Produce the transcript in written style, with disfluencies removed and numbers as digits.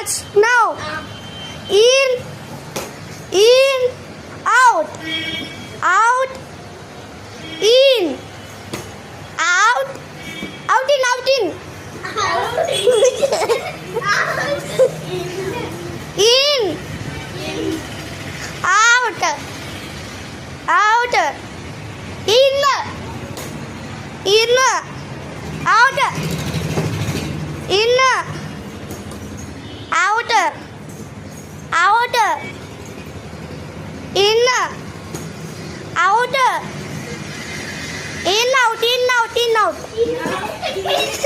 words now. In, out, out, in, out, out in, out in. In, out, out, in, out, in, out, out, in, out, in, out, in, out, in, out.